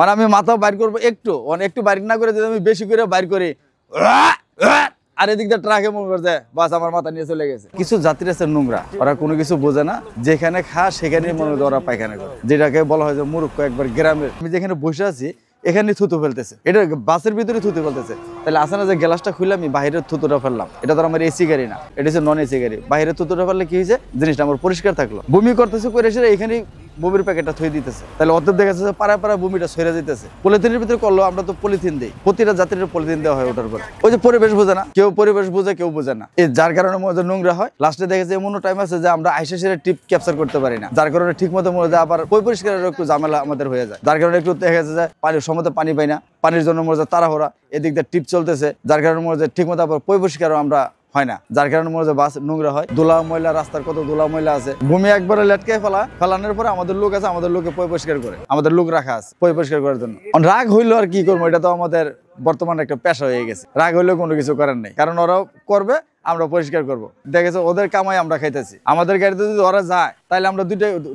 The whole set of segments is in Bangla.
আর আমি মাথা বাইর করবো একটু বাইর না করে যদি আমি বেশি করে বাইর করি আর এদিক দিয়ে ট্রাকে মনে করছে বাস আমার মাথা নিয়ে চলে গেছে। কিছু যাত্রী আছে নোংরা, ওরা কোনো কিছু বোঝে না, যেখানে খা সেখানে মনে হয় ওরা পায়খানা করে, যেটাকে বলা হয় যে মূর্খ একবার গ্রামের। আমি যেখানে বসে আছি এখানে থুতু ফেলতেছে, এটা বাসের ভিতরে থুতু ফেলতেছে। তাহলে আসে না যে গ্লাসটা খুললে আমি বাইরের থুতুটা ফেললাম, এটা তো আমার এসি গাড়ি না, এটা হচ্ছে নন এসি গাড়ি। বাইরের থুতুটা ফেললে কি হয়েছে, জিনিসটা আমার পরিষ্কার থাকলো। বমি করতেছে করে এসে এখানে বমির প্যাকেটটা থুয়ে দিতেছে, তাহলে অর্ধেক দেখা যাচ্ছে পাড়ায় পাড়ায় বমিটা সরে যেতেছে। পলিথিনের ভিতরে করলো, আমরা তো পলিথিন দিই, প্রতিটা যাত্রীর পলিথিন দেওয়া হয় ওটার পরে। ওই যে পরিবেশ বোঝে না, কেউ পরিবেশ বোঝে কেউ বোঝে না, এই যার কারণে মনে হয় নোংরা হয়। লাস্টে দেখেছে এমনও টাইম আছে যে আমরা আইসা সেরে টিপ ক্যাপচার করতে পারি না, যার কারণে ঠিক মতো মনে হয় আবার পরিষ্কারের একটু ঝামেলা আমাদের হয়ে যায়, যার কারণে একটু দেখা যাচ্ছে যে পানির সময় পানি পাই না, পানির জন্য মনে হয় তাড়াহুড়া, এদিক দিয়ে টিপ চলতেছে, যার কারণে মনে হয় ঠিক মতো আবার পরিষ্কারও আমরা হয় না, যার কারণে মনে হয় বাস নোংরা হয়। ধুলা ময়লা, রাস্তার কত ধুলা ময়লা আছে, ভূমি একবারে লেটকে ফেলানোর পরে আমাদের লোক আছে, আমাদের লোকে পরিষ্কার করে, আমাদের লোক রাখা আছে পরিষ্কার করার জন্য। রাগ হইলো আর কি করবো, এটা তো আমাদের বর্তমানে একটা পেশা হয়ে গেছে। রাগ হইলেও কোনো কিছু করার নেই, কারণ ওরাও করবে, আমরা পরিষ্কার করবো। দেখেছে ওদের কামাই আমরা খাইতেছি, আমাদের গাড়িতে যদি ওরা যায় তাহলে আমরা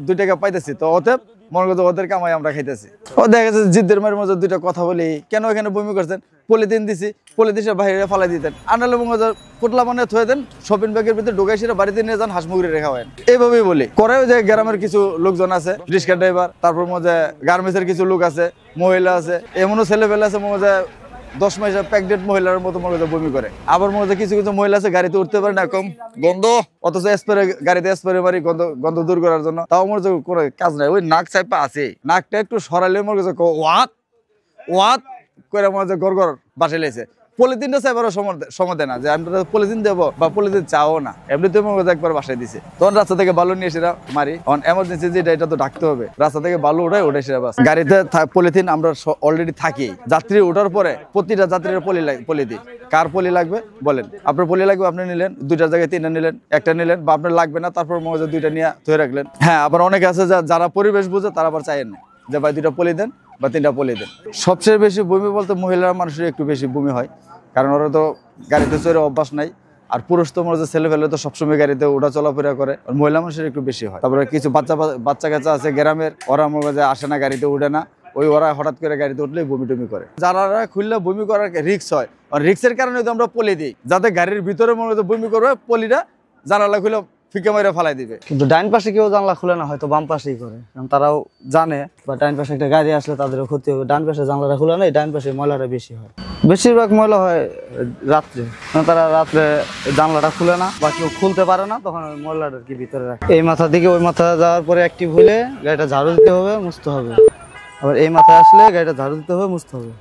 দুই টাকা পাইতেছি, তো অতএব মনে করছে ওদের কামাই আমরা খাইতেছি। ও দেখা গেছে জিদ্দের মায়ের মধ্যে দুইটা কথা বলি, কেন এখানে বমি করছেন, পলিথিন দিছি, পলিথিনের বাইরে ফালাই দিতেন, আনালে পোটলা মানে থয়ে দেন, শপিং ব্যাগের ভিতরে ঢুকাইছিরা বাড়িতে নিয়ে যান, হাঁসমুগরি রেখা হয়। এইভাবেই বলি করেও যে গ্রামের কিছু লোকজন আছে, রিক্সা ড্রাইভার, তারপর মধ্যে গার্মেন্টসের কিছু লোক আছে, মহিলা আছে, এমনও ছেলে পেলে আছে মধ্যে 10 মাসে প্রেগনেন্ট মহিলার মতো মনে বমি করে। আবার মনে কিছু কিছু মহিলা আছে গাড়িতে উঠতে পারে না, কম গন্ধ, অথচ স্প্রে গাড়িতে স্প্রে মারি গন্ধ দূর করার জন্য, তাও মনে কোনো কাজ নাই, ওই নাক চাইপা আছে, নাকটা একটু সরালে মনে করছে ওয়াত করে মনে গড় গড় বাসে লেছে। পলিথিনটা চাইবারও সময় দেয় না, যে আমরা পলিথিন দেবো বা পলিথিন চাও না, এমনিতে মনে একবার বাসায় দিছে, তখন রাস্তা থেকে বালু নিয়ে সেটা মারি, কারণ এমার্জেন্সি যেটা এটা তো ডাকতে হবে, রাস্তা থেকে বালু ওঠে সেটা বাস। গাড়িতে পলিথিন আমরা অলরেডি থাকি, যাত্রী ওঠার পরে প্রতিটা যাত্রীর পলি দিই। কার পলি লাগবে বলেন, আপনার পলি লাগবে আপনি নিলেন, দুইটার জায়গায় তিনটা নিলেন, একটা নিলেন, বা আপনার লাগবে না তারপর মনে দুইটা নিয়ে ধরে রাখলেন। হ্যাঁ, আবার অনেকে আছে যারা পরিবেশ বুঝে তারা আবার চাইেন না যে ভাই দুইটা পলি দেন বা তিনটা পলি দেন। সবচেয়ে বেশি বমি বলতে মহিলা মানুষের একটু বেশি বমি হয়, কারণ ওরা তো গাড়িতে চড়ে অভ্যাস নাই, আর পুরুষ তো মনে ছেলে ফেলে তো সবসময় গাড়িতে ওঠা চলাফেরা করে, মহিলা মানুষের একটু বেশি হয়। তারপরে কিছু বাচ্চা কাচ্চা আছে গ্রামের, ওরা মনে যে আসে না, গাড়িতে উঠে না, ওই ওরা হঠাৎ করে গাড়িতে উঠলে বমি টমি করে। যারা খুললে বমি করার রিক্স হয়, আর রিক্সের কারণে তো আমরা পলি দিই, যাতে গাড়ির ভিতরে মনে হয় বমি করবে, পলিটা জানালা খুলে ফিকে মাইরা ফালাই দিবে। কিন্তু ডাইন পাশে কেউ জানলা খুলে না, হয়তো বাম পাশেই করে, কারণ তারাও জানে বা ডাইন পাশে একটা গাড়ি আসলে তাদেরও ক্ষতি হবে। ডান পাশে জানলাটা খুলে নেই, ডাইন পাশে ময়লাটা বেশি হয়, বেশিরভাগ ময়লা হয় রাত্রে, তারা রাত্রে জানলাটা খুলে না বা কেউ খুলতে পারে না, তখন ওই ময়লাটা কি ভিতরে রাখে। এই মাথা থেকে ওই মাথা যাওয়ার পরে অ্যাক্টিভ হলে গাড়িটা ঝাড়ু দিতে হবে, মুছতে হবে, আবার এই মাথায় আসলে গাড়িটা ঝাড়ু দিতে হবে, মুছতে হবে।